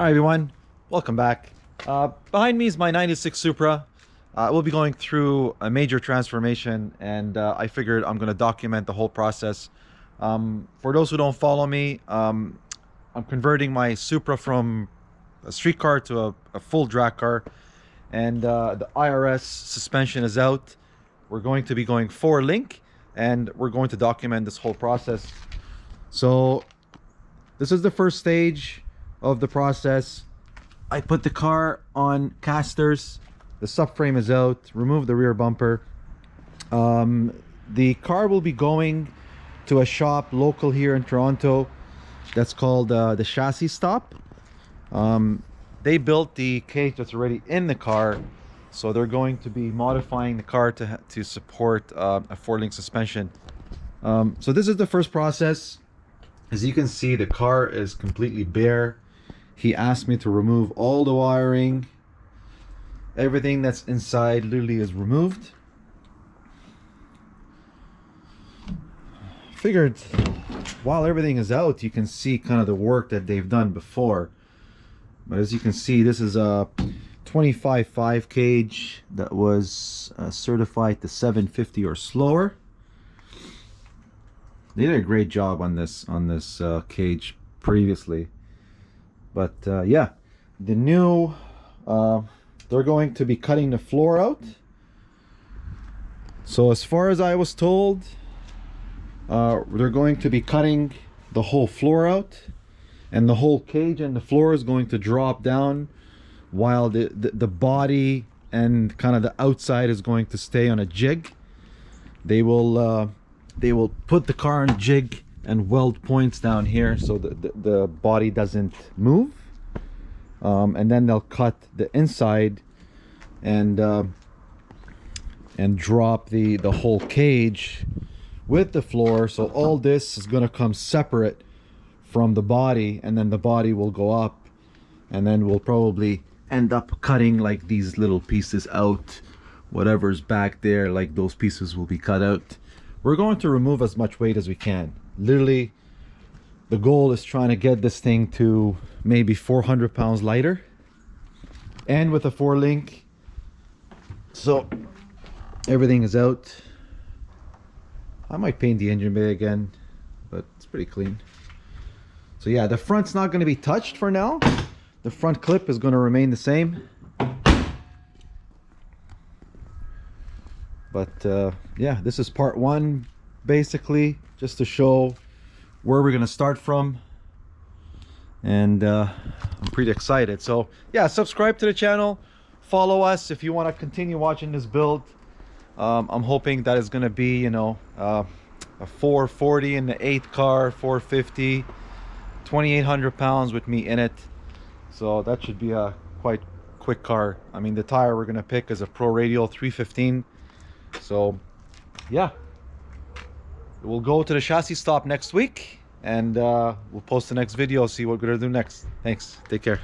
Hi everyone, welcome back. Behind me is my 96 Supra. We'll be going through a major transformation, and I figured I'm going to document the whole process. For those who don't follow me, I'm converting my Supra from a street car to a full drag car, and the IRS suspension is out. We're going to be going 4-link, and we're going to document this whole process. So this is the first stage of the process. I put the car on casters, the subframe is out, remove the rear bumper. The car will be going to a shop local here in Toronto that's called the Chassis Stop. They built the cage that's already in the car, so they're going to be modifying the car to support a 4-link suspension. So this is the first process. As you can see, the car is completely bare. He asked me to remove all the wiring. Everything that's inside literally is removed. Figured while everything is out, you can see kind of the work that they've done before. But as you can see, this is a 25.5 cage that was certified to 750 or slower. They did a great job on this cage previously. But yeah, the new they're going to be cutting the floor out. So as far as I was told, they're going to be cutting the whole floor out, and the whole cage and the floor is going to drop down, while the body and kind of the outside is going to stay on a jig. They will put the car on a jig and weld points down here so the body doesn't move, and then they'll cut the inside and drop the whole cage with the floor. So all this is going to come separate from the body, and then the body will go up, and then we'll probably end up cutting like these little pieces out. Whatever's back there, like those pieces will be cut out. We're going to remove as much weight as we can. Literally, the goal is trying to get this thing to maybe 400 pounds lighter, and with a 4-link. So everything is out. I might paint the engine bay again, but it's pretty clean. So yeah, the front's not going to be touched for now. The front clip is going to remain the same. But yeah, this is part one, basically, just to show where we're gonna start from. And I'm pretty excited. So yeah, subscribe to the channel, follow us if you want to continue watching this build. I'm hoping that it's gonna be, you know, a 440 in the 8th car, 450, 2,800 pounds with me in it. So that should be a quite quick car. I mean, the tire we're gonna pick is a Pro Radial 315. So yeah, we'll go to the chassis stop next week, and we'll post the next video, see what we're gonna do next. Thanks, take care.